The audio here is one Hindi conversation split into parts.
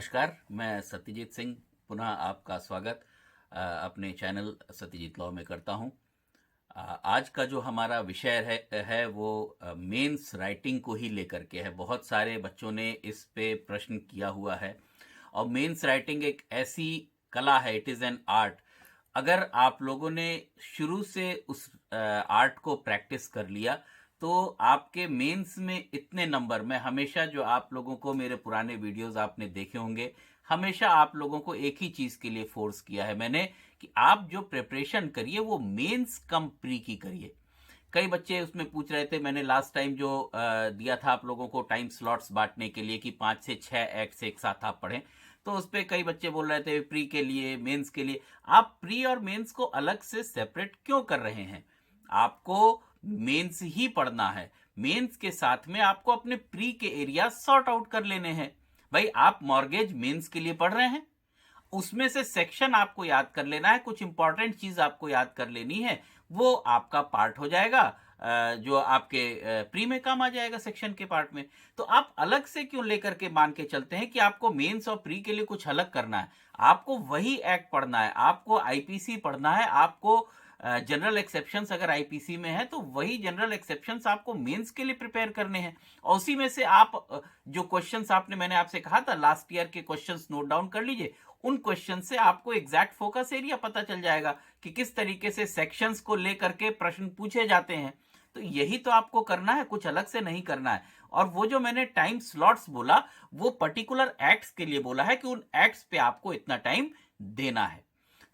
नमस्कार, मैं सत्यजीत सिंह पुनः आपका स्वागत अपने चैनल सत्यजीत लॉ में करता हूं। आज का जो हमारा विषय है वो मेंस राइटिंग को ही लेकर के है। बहुत सारे बच्चों ने इस पे प्रश्न किया हुआ है और मेंस राइटिंग एक ऐसी कला है, इट इज़ एन आर्ट। अगर आप लोगों ने शुरू से उस आर्ट को प्रैक्टिस कर लिया तो आपके मेंस में इतने नंबर, मैं हमेशा जो आप लोगों को मेरे पुराने वीडियोस आपने देखे होंगे, हमेशा आप लोगों को एक ही चीज के लिए फोर्स किया है मैंने कि आप जो प्रिपरेशन करिए वो मेंस कम प्री की करिए। कई बच्चे उसमें पूछ रहे थे, मैंने लास्ट टाइम जो दिया था आप लोगों को टाइम स्लॉट्स बांटने के लिए कि 5 से 6 एक्ट्स एक साथ आप पढ़ें, तो उस पर कई बच्चे बोल रहे थे प्री के लिए, मेंस के लिए। आप प्री और मेंस को अलग से सेपरेट क्यों कर रहे हैं? आपको मेंस ही पढ़ना है। मेंस के साथ में आपको अपने प्री के एरिया सॉर्ट आउट कर लेने हैं। भाई, आप मॉर्गेज मेंस के लिए पढ़ रहे हैं, उसमें से सेक्शन आपको याद कर लेना है, कुछ इंपॉर्टेंट चीज आपको याद कर लेनी है, वो आपका पार्ट हो जाएगा, जो आपके प्री में काम आ जाएगा सेक्शन के पार्ट में। तो आप अलग से क्यों लेकर के मान के चलते हैं कि आपको मेंस और प्री के लिए कुछ अलग करना है? आपको वही एक्ट पढ़ना है, आपको आईपीसी पढ़ना है, आपको जनरल एक्सेप्शंस अगर आईपीसी में है तो वही जनरल एक्सेप्शंस आपको मेंस के लिए प्रिपेयर करने हैं। और उसी में से आप जो क्वेश्चंस आपने, मैंने आपसे कहा था लास्ट ईयर के क्वेश्चंस नोट डाउन कर लीजिए। उन क्वेश्चन से आपको एग्जैक्ट फोकस एरिया पता चल जाएगा कि किस तरीके से सेक्शंस को लेकर के प्रश्न पूछे जाते हैं। तो यही तो आपको करना है, कुछ अलग से नहीं करना है। और वो जो मैंने टाइम स्लॉट्स बोला, वो पर्टिकुलर एक्ट्स के लिए बोला है कि उन एक्ट्स पे आपको इतना टाइम देना है।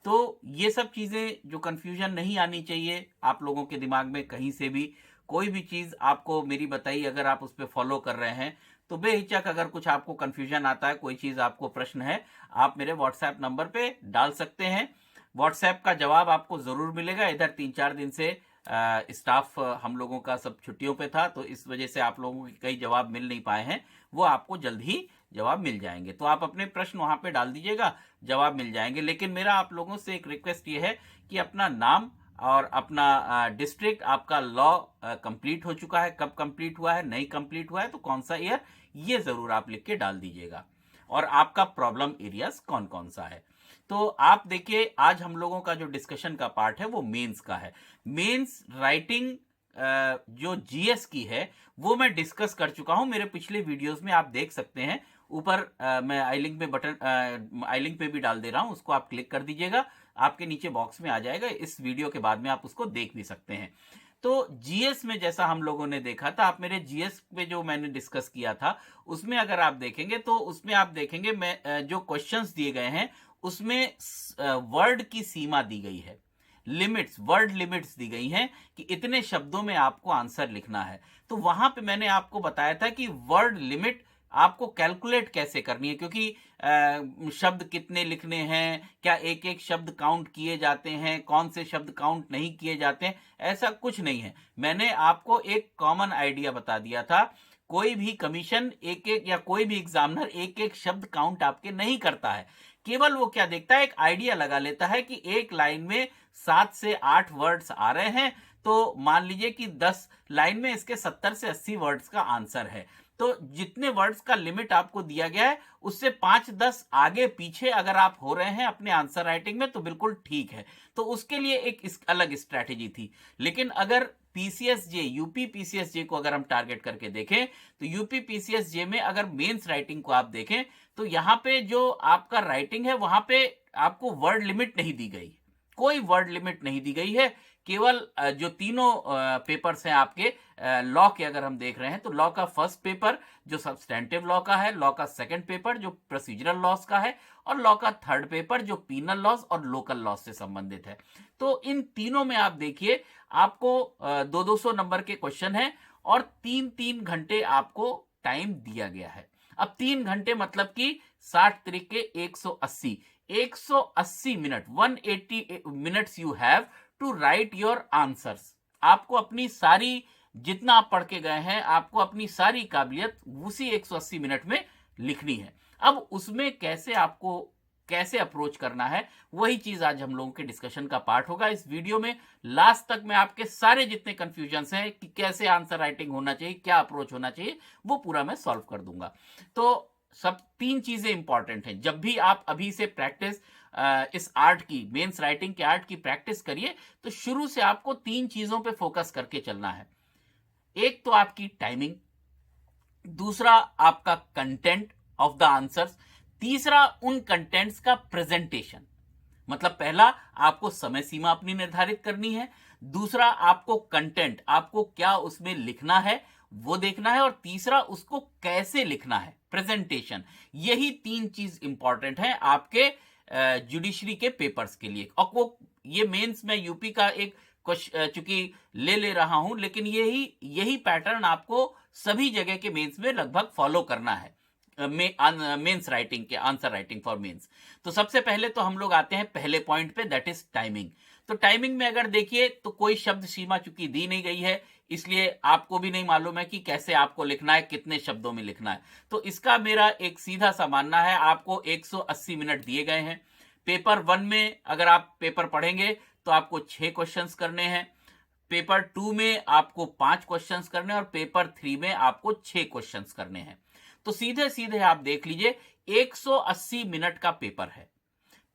तो ये सब चीजें जो कंफ्यूजन नहीं आनी चाहिए आप लोगों के दिमाग में कहीं से भी। कोई भी चीज आपको मेरी बताई, अगर आप उस पर फॉलो कर रहे हैं तो बेहिचक, अगर कुछ आपको कंफ्यूजन आता है, कोई चीज आपको प्रश्न है, आप मेरे व्हाट्सएप नंबर पे डाल सकते हैं। व्हाट्सएप का जवाब आपको जरूर मिलेगा। इधर 3-4 दिन से स्टाफ हम लोगों का सब छुट्टियों पे था, तो इस वजह से आप लोगों के कई जवाब मिल नहीं पाए हैं। वो आपको जल्द ही जवाब मिल जाएंगे, तो आप अपने प्रश्न वहां पे डाल दीजिएगा, जवाब मिल जाएंगे। लेकिन मेरा आप लोगों से एक रिक्वेस्ट ये है कि अपना नाम और अपना डिस्ट्रिक्ट, आपका लॉ कंप्लीट हो चुका है, कब कंप्लीट हुआ है, नहीं कंप्लीट हुआ है तो कौन सा ईयर, ये जरूर आप लिख के डाल दीजिएगा। और आपका प्रॉब्लम एरियाज कौन कौन सा है। तो आप देखिए, आज हम लोगों का जो डिस्कशन का पार्ट है वो मेंस का है। मेंस राइटिंग जो जीएस की है वो मैं डिस्कस कर चुका हूं मेरे पिछले वीडियोस में, आप देख सकते हैं। ऊपर मैं आई लिंक में बटन, आई लिंक पे भी डाल दे रहा हूं, उसको आप क्लिक कर दीजिएगा, आपके नीचे बॉक्स में आ जाएगा। इस वीडियो के बाद में आप उसको देख भी सकते हैं। तो जीएस में जैसा हम लोगों ने देखा था, आप मेरे जीएस पे जो मैंने डिस्कस किया था उसमें अगर आप देखेंगे तो उसमें आप देखेंगे मैं जो क्वेश्चंस दिए गए हैं उसमें वर्ड की सीमा दी गई है, लिमिट्स, वर्ड लिमिट्स दी गई हैं कि इतने शब्दों में आपको आंसर लिखना है। तो वहां पे मैंने आपको बताया था कि वर्ड लिमिट आपको कैलकुलेट कैसे करनी है, क्योंकि शब्द कितने लिखने हैं, क्या एक एक शब्द काउंट किए जाते हैं, कौन से शब्द काउंट नहीं किए जाते हैं, ऐसा कुछ नहीं है। मैंने आपको एक कॉमन आइडिया बता दिया था। कोई भी कमीशन एक एक, या कोई भी एग्जामिनर एक एक शब्द काउंट आपके नहीं करता है। केवल वो क्या देखता है, एक आइडिया लगा लेता है कि एक लाइन में 7 से 8 वर्ड्स आ रहे हैं, तो मान लीजिए कि 10 लाइन में इसके 70 से 80 वर्ड्स का आंसर है। तो जितने वर्ड्स का लिमिट आपको दिया गया है उससे 5-10 आगे पीछे अगर आप हो रहे हैं अपने आंसर राइटिंग में तो बिल्कुल ठीक है। तो उसके लिए एक अलग स्ट्रैटेजी थी। लेकिन अगर पीसीएसजे, यूपी पीसीएसजे को अगर हम टारगेट करके देखें तो यूपी पीसीएसजे में अगर मेंस राइटिंग को आप देखें तो यहां पे जो आपका राइटिंग है वहां पे आपको वर्ड लिमिट नहीं दी गई, कोई वर्ड लिमिट नहीं दी गई है। केवल जो तीनों पेपर्स हैं आपके लॉ के, अगर हम देख रहे हैं तो लॉ का फर्स्ट पेपर जो सब्सटेंटिव लॉ का है, लॉ का सेकंड पेपर जो प्रोसीजरल लॉस का है, और लॉ का थर्ड पेपर जो पीनल लॉस और लोकल लॉस से संबंधित है। तो इन तीनों में आप देखिए, आपको 200-200 नंबर के क्वेश्चन है और 3-3 घंटे आपको टाइम दिया गया है। अब 3 घंटे मतलब कि 60 तरीके 180, 180 minute, 180 minutes you have to write your answers. आपको अपनी सारी, जितना आप पढ़ के गए हैं, आपको अपनी सारी काबिलियत उसी 180 मिनट में लिखनी है। अब उसमें कैसे आपको, कैसे अप्रोच करना है, वही चीज आज हम लोगों के डिस्कशन का पार्ट होगा। इस वीडियो में लास्ट तक मैं आपके सारे जितने कंफ्यूजन्स हैं कि कैसे आंसर राइटिंग होना चाहिए, क्या अप्रोच होना चाहिए, वो पूरा मैं सॉल्व कर दूंगा। तो सब तीन चीजें इंपॉर्टेंट हैं। जब भी आप अभी से प्रैक्टिस इस आर्ट की, मेंस राइटिंग के आर्ट की प्रैक्टिस करिए, तो शुरू से आपको तीन चीजों पे फोकस करके चलना है। एक तो आपकी टाइमिंग, दूसरा आपका कंटेंट ऑफ द आंसर्स, तीसरा उन कंटेंट्स का प्रेजेंटेशन। मतलब पहला आपको समय सीमा अपनी निर्धारित करनी है, दूसरा आपको कंटेंट, आपको क्या उसमें लिखना है वो देखना है, और तीसरा उसको कैसे लिखना है, प्रेजेंटेशन। यही तीन चीज इंपॉर्टेंट है आपके जुडिशरी के पेपर्स के लिए। और वो ये मेंस में यूपी का एक चूंकि ले रहा हूं, लेकिन यही पैटर्न आपको सभी जगह के मेंस में लगभग फॉलो करना है। मेंस राइटिंग के, आंसर राइटिंग फॉर मेंस। तो सबसे पहले तो हम लोग आते हैं पहले पॉइंट पे, दैट इज टाइमिंग। तो टाइमिंग में अगर देखिए तो कोई शब्द सीमा चूंकि दी नहीं गई है, इसलिए आपको भी नहीं मालूम है कि कैसे आपको लिखना है, कितने शब्दों में लिखना है। तो इसका मेरा एक सीधा सा मानना है, आपको 180 मिनट दिए गए हैं। पेपर 1 में अगर आप पेपर पढ़ेंगे तो आपको 6 क्वेश्चंस करने हैं, पेपर 2 में आपको 5 क्वेश्चंस करने हैं, और पेपर 3 में आपको 6 क्वेश्चंस करने हैं। तो सीधे सीधे आप देख लीजिए 180 मिनट का पेपर है।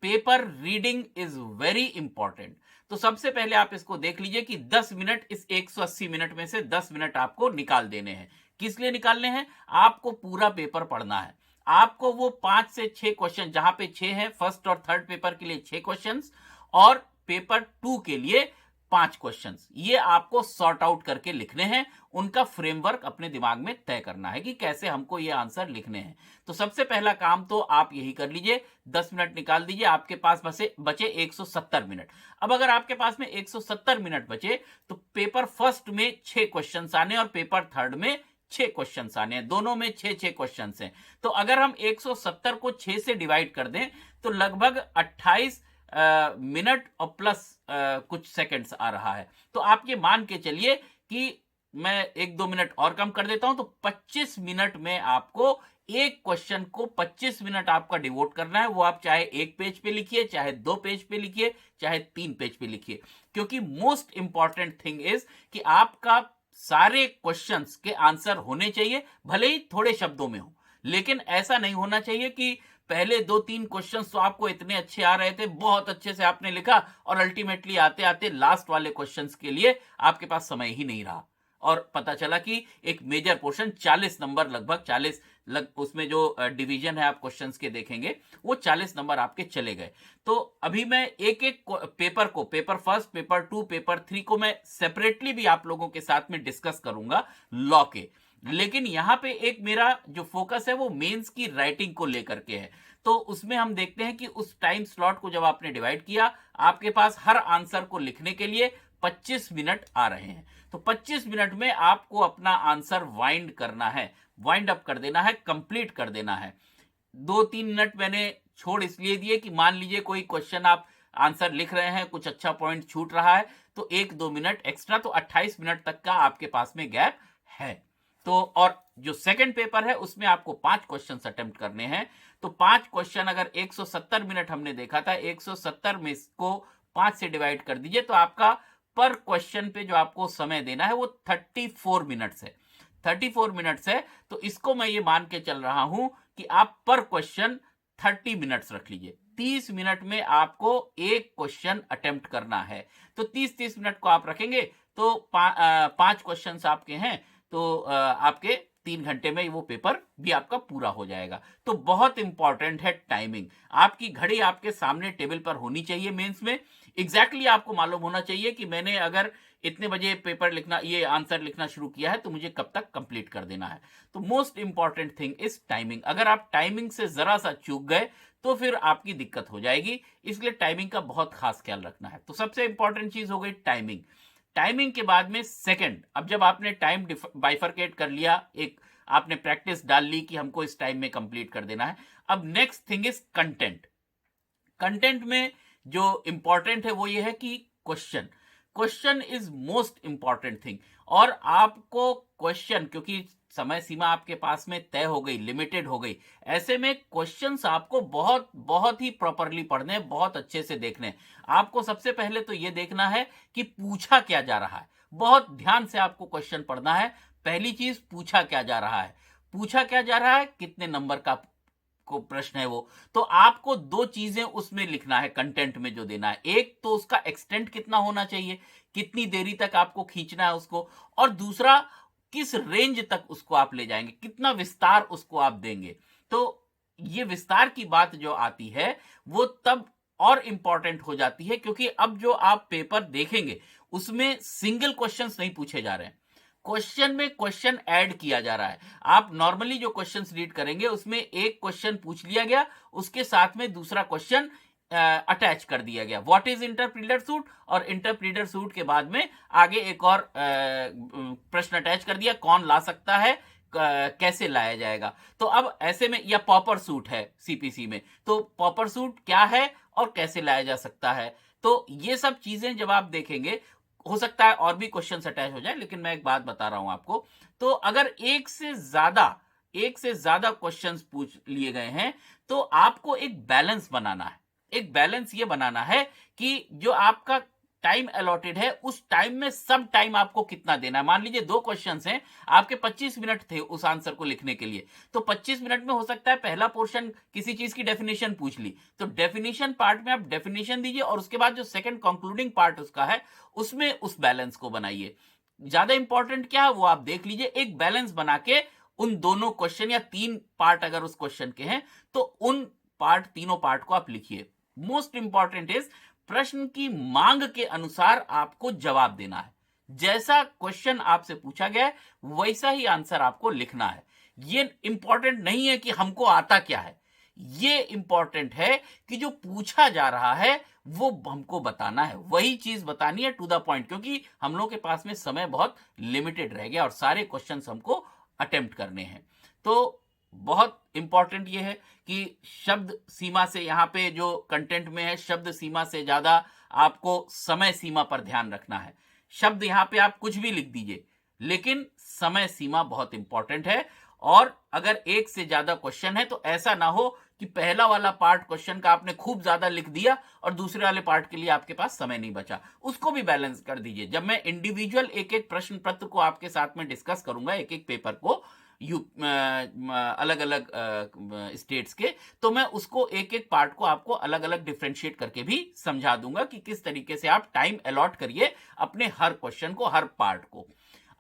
Paper reading is very important. तो सबसे पहले आप इसको देख लीजिए कि 10 मिनट, इस 180 मिनट में से 10 मिनट आपको निकाल देने हैं। किस लिए निकालने हैं? आपको पूरा पेपर पढ़ना है। आपको वो 5 से 6 क्वेश्चन, जहां पे 6 हैं, फर्स्ट और थर्ड पेपर के लिए 6 क्वेश्चंस, और पेपर 2 के लिए 5 क्वेश्चंस, ये आपको सॉर्ट आउट करके लिखने हैं। उनका फ्रेमवर्क अपने दिमाग में तय करना है कि कैसे हमको ये आंसर लिखने हैं। तो सबसे पहला काम तो आप यही कर लीजिए, 10 मिनट निकाल दीजिए, आपके पास बचे 170 मिनट। अब अगर आपके पास में 170 मिनट बचे, तो पेपर फर्स्ट में 6 क्वेश्चंस आने और पेपर थर्ड में 6 क्वेश्चंस आने हैं, दोनों में 6-6 क्वेश्चंस हैं। तो अगर हम 170 को 6 से डिवाइड कर दें तो लगभग 28 मिनट और प्लस कुछ सेकंड्स आ रहा है। तो आप ये मान के चलिए कि मैं 1-2 मिनट और कम कर देता हूं, तो 25 मिनट में आपको एक क्वेश्चन को 25 मिनट आपका डिवोट करना है। वो आप चाहे 1 पेज पे लिखिए, चाहे 2 पेज पे लिखिए, चाहे 3 पेज पे लिखिए। क्योंकि मोस्ट इंपॉर्टेंट थिंग इज कि आपका सारे क्वेश्चंस के आंसर होने चाहिए, भले ही थोड़े शब्दों में हो, लेकिन ऐसा नहीं होना चाहिए कि पहले 2-3 क्वेश्चंस तो आपको इतने अच्छे आ रहे थे, बहुत अच्छे से आपने लिखा, और अल्टीमेटली आते आते लास्ट वाले क्वेश्चंस के लिए आपके पास समय ही नहीं रहा, और पता चला कि एक मेजर पोर्शन 40 नंबर, लगभग 40 उसमें जो डिवीजन है आप क्वेश्चंस के देखेंगे, वो 40 नंबर आपके चले गए। तो अभी मैं एक एक पेपर को, पेपर फर्स्ट, पेपर 2, पेपर 3 को मैं सेपरेटली भी आप लोगों के साथ में डिस्कस करूंगा लॉ के। लेकिन यहां पे एक मेरा जो फोकस है वो मेंस की राइटिंग को लेकर के है। तो उसमें हम देखते हैं कि उस टाइम स्लॉट को जब आपने डिवाइड किया, आपके पास हर आंसर को लिखने के लिए 25 मिनट आ रहे हैं। तो 25 मिनट में आपको अपना आंसर वाइंड करना है, वाइंड अप कर देना है, कंप्लीट कर देना है। 2-3 मिनट मैंने छोड़ इसलिए दिए कि मान लीजिए कोई क्वेश्चन आप आंसर लिख रहे हैं, कुछ अच्छा पॉइंट छूट रहा है, तो 1-2 मिनट एक्स्ट्रा, तो 28 मिनट तक का आपके पास में गैप है। तो और जो सेकंड पेपर है उसमें आपको 5 क्वेश्चन अटेम्प्ट करने हैं। तो 5 क्वेश्चन, अगर 170 मिनट हमने देखा था, 170 में इसको 5 से डिवाइड कर दीजिए, तो आपका पर क्वेश्चन पे जो आपको समय देना है वो 34 मिनट्स है। 34 मिनट्स है। तो इसको मैं ये मान के चल रहा हूं कि आप पर क्वेश्चन 30 मिनट्स रख लीजिए। 30 मिनट में आपको एक क्वेश्चन अटेम्प्ट करना है। तो 30-30 मिनट को आप रखेंगे तो 5 क्वेश्चन आपके हैं, तो आपके 3 घंटे में वो पेपर भी आपका पूरा हो जाएगा। तो बहुत इंपॉर्टेंट है टाइमिंग। आपकी घड़ी आपके सामने टेबल पर होनी चाहिए मेंस में। एग्जैक्टली आपको मालूम होना चाहिए कि मैंने अगर इतने बजे पेपर लिखना, ये आंसर लिखना शुरू किया है, तो मुझे कब तक कंप्लीट कर देना है। तो most important thing is timing. अगर आप टाइमिंग से जरा सा चूक गए तो फिर आपकी दिक्कत हो जाएगी, इसलिए टाइमिंग का बहुत खास ख्याल रखना है। तो सबसे इंपॉर्टेंट चीज हो गई टाइमिंग। टाइमिंग के बाद में सेकंड, अब जब आपने टाइम बाइफरकेट कर लिया, एक आपने प्रैक्टिस डाल ली कि हमको इस टाइम में कंप्लीट कर देना है, अब next thing is content. Content में जो इंपॉर्टेंट है वो ये है कि question, question is most important thing. और आपको क्वेश्चन, क्योंकि समय सीमा आपके पास में तय हो गई, लिमिटेड हो गई, ऐसे में क्वेश्चंस आपको बहुत बहुत ही प्रॉपरली पढ़ने हैं, बहुत अच्छे से देखने हैं। आपको सबसे पहले तो ये देखना है कि पूछा क्या जा रहा है। बहुत ध्यान से आपको क्वेश्चन पढ़ना है। पहली चीज, पूछा क्या जा रहा है। पूछा क्या जा रहा है, कितने नंबर का को प्रश्न है वो, तो आपको दो चीजें उसमें लिखना है, कंटेंट में जो देना है। एक तो उसका एक्सटेंट कितना होना चाहिए, कितनी देरी तक आपको खींचना है उसको, और दूसरा किस रेंज तक उसको आप ले जाएंगे, कितना विस्तार उसको आप देंगे। तो ये विस्तार की बात जो आती है वो तब और इंपॉर्टेंट हो जाती है, क्योंकि अब जो आप पेपर देखेंगे उसमें सिंगल क्वेश्चंस नहीं पूछे जा रहे हैं, क्वेश्चन में क्वेश्चन ऐड किया जा रहा है। आप नॉर्मली जो क्वेश्चंस रीड करेंगे उसमें एक क्वेश्चन पूछ लिया गया, उसके साथ में दूसरा क्वेश्चन अटैच कर दिया गया, व्हाट इज इंटरप्रीटर सूट, और इंटरप्रीटर सूट के बाद में आगे एक और प्रश्न अटैच कर दिया, कौन ला सकता है, कैसे लाया जाएगा। तो अब ऐसे में, या पॉपर सूट है सीपीसी में, तो पॉपर सूट क्या है और कैसे लाया जा सकता है। तो ये सब चीजें जब आप देखेंगे, हो सकता है और भी क्वेश्चन अटैच हो जाए, लेकिन मैं एक बात बता रहा हूं आपको। तो अगर एक से ज्यादा क्वेश्चंस पूछ लिए गए हैं, तो आपको एक बैलेंस बनाना है। एक बैलेंस ये बनाना है कि जो आपका टाइम अलॉटेड है, उस टाइम में सब टाइम आपको कितना देना है। मान लीजिए दो क्वेश्चंस हैं, आपके 25 मिनट थे उस आंसर को लिखने के लिए, तो 25 मिनट में हो सकता है पहला पोर्शन किसी चीज की डेफिनेशन पूछ ली, तो डेफिनेशन पार्ट में आप डेफिनेशन दीजिए, और उसके बाद जो सेकंड कंक्लूडिंग पार्ट उसका है, उसमें उस बैलेंस को बनाइए। ज्यादा इंपॉर्टेंट क्या है वो आप देख लीजिए, एक बैलेंस बना के उन दोनों क्वेश्चन, या तीन पार्ट अगर उस क्वेश्चन के हैं, तो उन तीनों पार्ट को आप लिखिए। मोस्ट इंपॉर्टेंट इज, प्रश्न की मांग के अनुसार आपको जवाब देना है। जैसा क्वेश्चन आपसे पूछा गया है वैसा ही आंसर आपको लिखना है। ये इंपॉर्टेंट नहीं है कि हमको आता क्या है, ये इंपॉर्टेंट है कि जो पूछा जा रहा है वो हमको बताना है, वही चीज बतानी है, टू द पॉइंट, क्योंकि हम लोग के पास में समय बहुत लिमिटेड रह गया और सारे क्वेश्चंस हमको अटेम्प्ट करने हैं। तो बहुत इंपॉर्टेंट ये है कि शब्द सीमा से, यहां पे जो कंटेंट में है, शब्द सीमा से ज्यादा आपको समय सीमा पर ध्यान रखना है। शब्द यहां पे आप कुछ भी लिख दीजिए, लेकिन समय सीमा बहुत इंपॉर्टेंट है। और अगर एक से ज्यादा क्वेश्चन है तो ऐसा ना हो कि पहला वाला पार्ट क्वेश्चन का आपने खूब ज्यादा लिख दिया और दूसरे वाले पार्ट के लिए आपके पास समय नहीं बचा, उसको भी बैलेंस कर दीजिए। जब मैं इंडिविजुअल एक एक प्रश्न पत्र को आपके साथ में डिस्कस करूंगा, एक एक पेपर को, अलग अलग स्टेट्स के, तो मैं उसको एक एक पार्ट को आपको अलग अलग डिफरेंशिएट करके भी समझा दूंगा कि किस तरीके से आप टाइम अलॉट करिए अपने हर क्वेश्चन को, हर पार्ट को।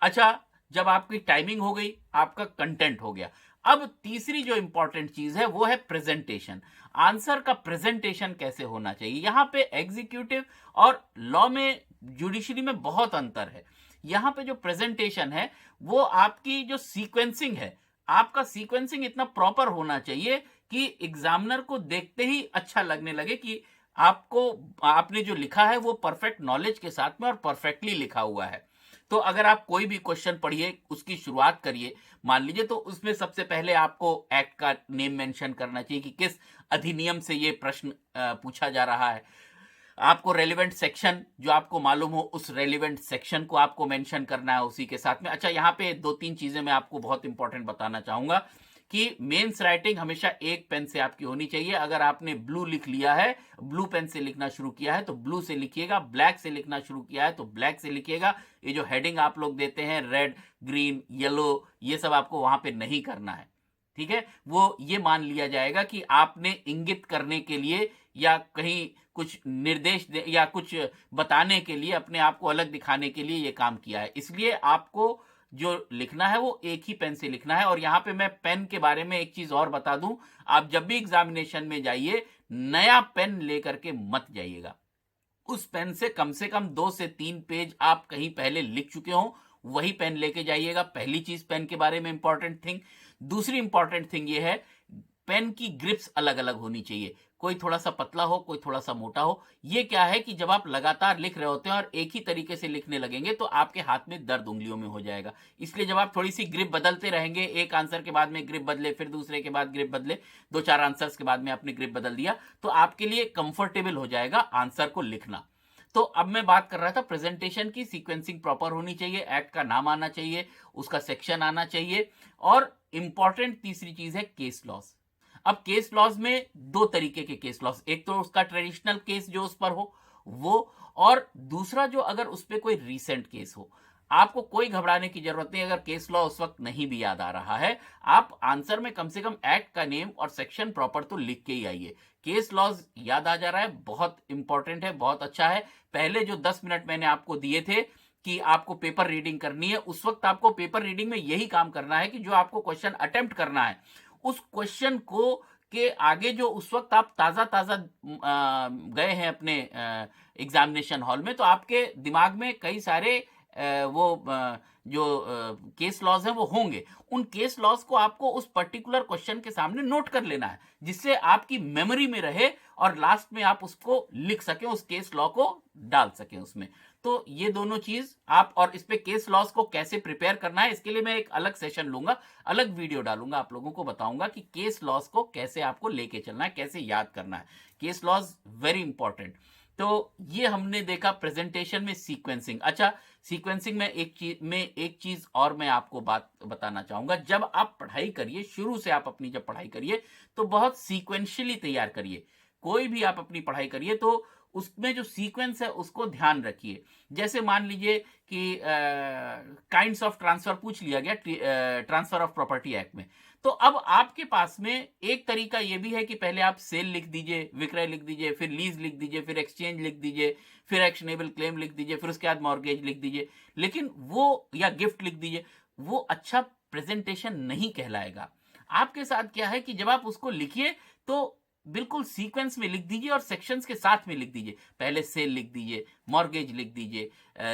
अच्छा, जब आपकी टाइमिंग हो गई, आपका कंटेंट हो गया, अब तीसरी जो इंपॉर्टेंट चीज है वो है प्रेजेंटेशन। आंसर का प्रेजेंटेशन कैसे होना चाहिए। यहां पे एग्जीक्यूटिव और लॉ में, जुडिशरी में बहुत अंतर है। यहां पे जो प्रेजेंटेशन है वो आपकी जो सीक्वेंसिंग है, आपका सीक्वेंसिंग इतना प्रॉपर होना चाहिए कि एग्जामिनर को देखते ही अच्छा लगने लगे कि आपको, आपने जो लिखा है वो परफेक्ट नॉलेज के साथ में और परफेक्टली लिखा हुआ है। तो अगर आप कोई भी क्वेश्चन पढ़िए, उसकी शुरुआत करिए, मान लीजिए, तो उसमें सबसे पहले आपको एक्ट का नेम मेंशन करना चाहिए कि किस अधिनियम से ये प्रश्न पूछा जा रहा है। आपको रेलिवेंट सेक्शन जो आपको मालूम हो, उस रेलिवेंट सेक्शन को आपको मेंशन करना है उसी के साथ में। अच्छा, यहाँ पे दो तीन चीजें मैं आपको बहुत इंपॉर्टेंट बताना चाहूंगा कि मेंस राइटिंग हमेशा एक पेन से आपकी होनी चाहिए। अगर आपने ब्लू लिख लिया है, ब्लू पेन से लिखना शुरू किया है तो ब्लू से लिखिएगा, ब्लैक से लिखना शुरू किया है तो ब्लैक से लिखिएगा। ये जो हेडिंग आप लोग देते हैं, रेड, ग्रीन, येलो, ये सब आपको वहां पे नहीं करना है, ठीक है। वो ये मान लिया जाएगा कि आपने इंगित करने के लिए या कहीं कुछ निर्देश या कुछ बताने के लिए, अपने आप को अलग दिखाने के लिए ये काम किया है। इसलिए आपको जो लिखना है वो एक ही पेन से लिखना है। और यहां पे मैं पेन के बारे में एक चीज और बता दूं, आप जब भी एग्जामिनेशन में जाइए, नया पेन लेकर के मत जाइएगा। उस पेन से कम 2 से 3 पेज आप कहीं पहले लिख चुके हो, वही पेन लेके जाइएगा। पहली चीज पेन के बारे में इंपॉर्टेंट थिंग। दूसरी इंपॉर्टेंट थिंग ये है, पेन की ग्रिप्स अलग अलग होनी चाहिए, कोई थोड़ा सा पतला हो, कोई थोड़ा सा मोटा हो। ये क्या है कि जब आप लगातार लिख रहे होते हैं और एक ही तरीके से लिखने लगेंगे तो आपके हाथ में दर्द उंगलियों में हो जाएगा। इसलिए जब आप थोड़ी सी ग्रिप बदलते रहेंगे, एक आंसर के बाद में ग्रिप बदले, फिर दूसरे के बाद ग्रिप बदले, 2-4 आंसर्स के बाद में आपने ग्रिप बदल दिया, तो आपके लिए कंफर्टेबल हो जाएगा आंसर को लिखना। तो अब मैं बात कर रहा था प्रेजेंटेशन की। सीक्वेंसिंग प्रॉपर होनी चाहिए, एक्ट का नाम आना चाहिए, उसका सेक्शन आना चाहिए, और इंपॉर्टेंट तीसरी चीज है केस लॉस। अब केस लॉज में दो तरीके के केस लॉज, एक तो उसका ट्रेडिशनल केस जो उस पर हो वो, और दूसरा जो अगर उस पर कोई रीसेंट केस हो। आपको कोई घबराने की जरूरत नहीं। अगर केस लॉ उस वक्त नहीं भी याद आ रहा है, आप आंसर में कम से कम एक्ट का नेम और सेक्शन प्रॉपर तो लिख के ही आइए। केस लॉज याद आ जा रहा है, बहुत इंपॉर्टेंट है, बहुत अच्छा है। पहले जो 10 मिनट मैंने आपको दिए थे कि आपको पेपर रीडिंग करनी है, उस वक्त आपको पेपर रीडिंग में यही काम करना है कि जो आपको क्वेश्चन अटेम्प्ट करना है, उस क्वेश्चन को के आगे जो उस वक्त आप ताजा ताजा गए हैं अपने एग्जामिनेशन हॉल में, तो आपके दिमाग में कई सारे जो केस लॉज हैं वो होंगे। उन केस लॉज को आपको उस पर्टिकुलर क्वेश्चन के सामने नोट कर लेना है, जिससे आपकी मेमोरी में रहे और लास्ट में आप उसको लिख सकें, उस केस लॉ को डाल सकें उसमें। तो ये दोनों चीज आप, और इस पे केस लॉज को कैसे प्रिपेयर करना है, इसके लिए मैं एक अलग सेशन लूंगा, अलग वीडियो डालूंगा, आप लोगों को बताऊंगा कि केस लॉज को कैसे आपको लेके चलना है, कैसे याद करना है। Case laws very important. तो ये हमने देखा प्रेजेंटेशन में सीक्वेंसिंग। अच्छा, सीक्वेंसिंग में एक चीज और मैं आपको बात बताना चाहूंगा। जब आप पढ़ाई करिए, शुरू से आप अपनी जब पढ़ाई करिए तो बहुत सीक्वेंशियली तैयार करिए। कोई भी आप अपनी पढ़ाई करिए तो उसमें जो सीक्वेंस है उसको ध्यान रखिए। जैसे मान लीजिए कि काइंड्स ऑफ ट्रांसफर पूछ लिया गया ट्रांसफर ऑफ प्रॉपर्टी एक्ट में, तो अब आपके पास में एक तरीका यह भी है कि पहले आप सेल लिख दीजिए, विक्रय लिख दीजिए, फिर लीज लिख दीजिए, फिर एक्सचेंज लिख दीजिए, फिर एक्शनेबल क्लेम लिख दीजिए, फिर उसके बाद मॉर्गेज लिख दीजिए। लेकिन वो, या गिफ्ट लिख दीजिए, वो अच्छा प्रेजेंटेशन नहीं कहलाएगा। आपके साथ क्या है कि जब आप उसको लिखिए तो बिल्कुल सीक्वेंस में लिख दीजिए और सेक्शंस के साथ में लिख दीजिए। पहले सेल लिख दीजिए, मॉर्गेज लिख दीजिए,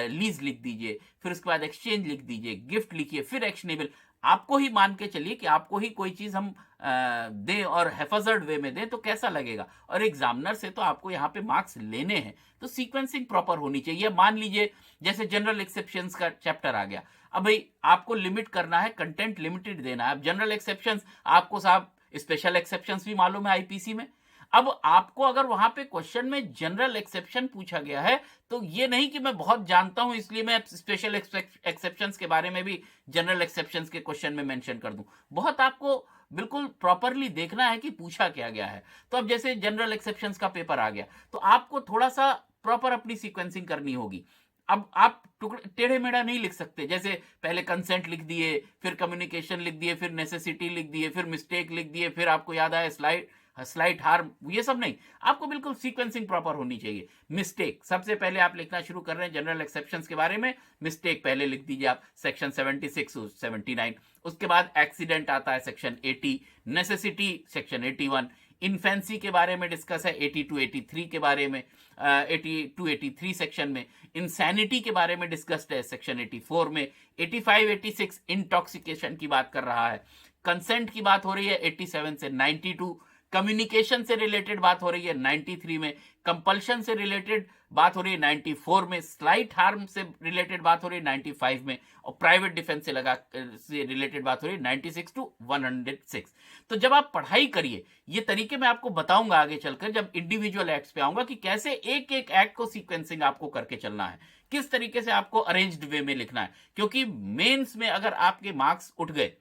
लीज लिख दीजिए, फिर उसके बाद एक्सचेंज लिख दीजिए, गिफ्ट लिखिए, फिर एक्शनेबल। आपको ही मान के चलिए कि आपको ही कोई चीज हम दें और हेफाजर्ड वे में दें तो कैसा लगेगा, और एग्जामिनर से तो आपको यहाँ पे मार्क्स लेने हैं, तो सीक्वेंसिंग प्रॉपर होनी चाहिए। मान लीजिए जैसे जनरल एक्सेप्शंस का चैप्टर आ गया, अब भाई आपको लिमिट करना है, कंटेंट लिमिटेड देना है। अब जनरल एक्सेप्शंस आपको साहब, स्पेशल एक्सेप्शंस भी मालूम है आईपीसी में। अब आपको अगर वहां पे क्वेश्चन में जनरल एक्सेप्शन पूछा गया है, तो ये नहीं कि मैं बहुत जानता हूं इसलिए मैं स्पेशल एक्सेप्शंस के बारे में भी जनरल एक्सेप्शंस के क्वेश्चन में मेंशन कर दूं। बहुत आपको बिल्कुल प्रॉपरली देखना है कि पूछा क्या गया है। तो अब जैसे जनरल एक्सेप्शंस का पेपर आ गया, तो आपको थोड़ा सा प्रॉपर अपनी सीक्वेंसिंग करनी होगी। अब आप टुकड़े टेढ़े मेढ़ा नहीं लिख सकते। जैसे पहले कंसेंट लिख दिए, फिर कम्युनिकेशन लिख दिए, फिर नेसेसिटी लिख दिए, फिर मिस्टेक लिख दिए, फिर आपको याद आया स्लाइट हार्म, ये सब नहीं। आपको बिल्कुल सीक्वेंसिंग प्रॉपर होनी चाहिए। मिस्टेक सबसे पहले आप लिखना शुरू कर रहे हैं जनरल एक्सेप्शंस के बारे में, मिस्टेक पहले लिख दीजिए आप, सेक्शन 76 79। उसके बाद एक्सीडेंट आता है सेक्शन 80, नेसेसिटी सेक्शन 81, इन्फेंसी के बारे में डिस्कस है 82 83 के बारे में, 82 83 सेक्शन में। इंसैनिटी के बारे में डिस्कस्ड है सेक्शन 84 में। 85 86 इंटॉक्सिकेशन की बात कर रहा है। कंसेंट की बात हो रही है 87 से 92। कम्युनिकेशन से रिलेटेड बात हो रही है 93 में। कंपल्शन से रिलेटेड बात हो रही है 94 में। स्लाइट हार्म से रिलेटेड बात हो रही है 95 में। और प्राइवेट डिफेंस से रिलेटेड बात हो रही है 96 टू 106। तो जब आप पढ़ाई करिए, ये तरीके मैं आपको बताऊंगा आगे चलकर जब इंडिविजुअल एक्ट्स पे आऊंगा कि कैसे एक एक एक्ट को सीक्वेंसिंग आपको करके चलना है, किस तरीके से आपको अरेंज्ड वे में लिखना है। क्योंकि मेंस में अगर आपके मार्क्स उठ गए,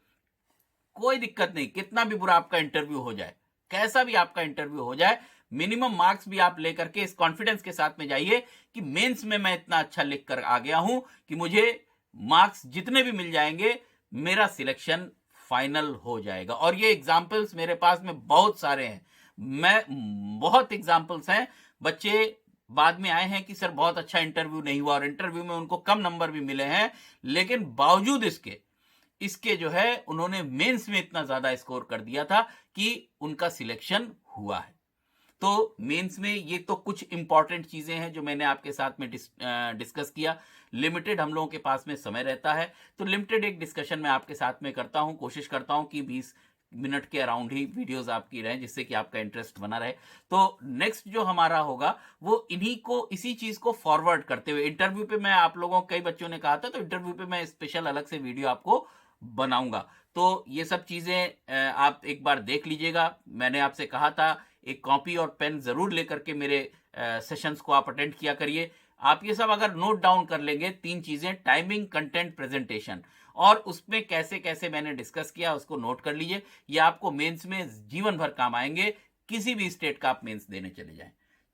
कोई दिक्कत नहीं, कितना भी बुरा आपका इंटरव्यू हो जाए, कैसा भी आपका इंटरव्यू हो जाए, मिनिमम मार्क्स भी आप लेकर के इस कॉन्फिडेंस के साथ में जाइए कि मेंस में मैं इतना अच्छा लिख कर आ गया हूं कि मुझे मार्क्स जितने भी मिल जाएंगे, मेरा सिलेक्शन फाइनल हो जाएगा। और ये एग्जाम्पल्स मेरे पास में बहुत सारे हैं, बहुत एग्जाम्पल्स हैं। बच्चे बाद में आए हैं कि सर बहुत अच्छा इंटरव्यू नहीं हुआ, और इंटरव्यू में उनको कम नंबर भी मिले हैं, लेकिन बावजूद इसके जो है उन्होंने मेंस में इतना ज्यादा स्कोर कर दिया था कि उनका सिलेक्शन हुआ है। तो मेंस में ये तो कुछ इंपॉर्टेंट चीजें हैं जो मैंने आपके साथ में डिस्कस किया। लिमिटेड हम लोगों के पास में समय रहता है, तो लिमिटेड एक डिस्कशन मैं आपके साथ में करता हूं। कोशिश करता हूं कि 20 मिनट के अराउंड ही वीडियोस आपकी रहें, जिससे कि आपका इंटरेस्ट बना रहे। तो नेक्स्ट जो हमारा होगा वो इसी चीज को फॉरवर्ड करते हुए, इंटरव्यू पे मैं आप लोगों, कई बच्चों ने कहा था, तो इंटरव्यू पे मैं स्पेशल अलग से वीडियो आपको बनाऊंगा। तो ये सब चीजें आप एक बार देख लीजिएगा। मैंने आपसे कहा था एक कॉपी और पेन जरूर लेकर के मेरे सेशंस को आप अटेंड किया करिए। आप ये सब अगर नोट डाउन कर लेंगे, 3 चीजें, टाइमिंग, कंटेंट, प्रेजेंटेशन, और उसमें कैसे कैसे मैंने डिस्कस किया उसको नोट कर लीजिए। ये आपको मेंस में जीवन भर काम आएंगे, किसी भी स्टेट का आप मेंस देने चले जाएं।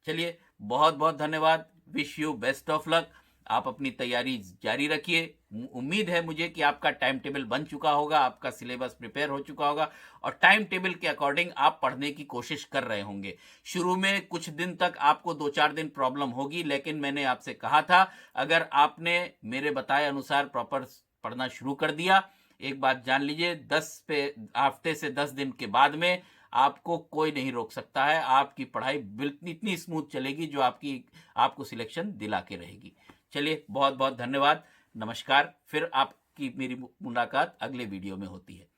चलिए, बहुत बहुत धन्यवाद। Wish you best of luck. आप अपनी तैयारी जारी रखिए। उम्मीद है मुझे कि आपका टाइम टेबल बन चुका होगा, आपका सिलेबस प्रिपेयर हो चुका होगा और टाइम टेबल के अकॉर्डिंग आप पढ़ने की कोशिश कर रहे होंगे। शुरू में कुछ दिन तक आपको 2-4 दिन प्रॉब्लम होगी, लेकिन मैंने आपसे कहा था अगर आपने मेरे बताए अनुसार प्रॉपर पढ़ना शुरू कर दिया, एक बात जान लीजिए, 10 हफ्ते से 10 दिन के बाद में आपको कोई नहीं रोक सकता है। आपकी पढ़ाई बिल्कुल इतनी स्मूथ चलेगी जो आपको सिलेक्शन दिला के रहेगी। चलिए, बहुत बहुत धन्यवाद, नमस्कार। फिर आपकी मेरी मुलाकात अगले वीडियो में होती है।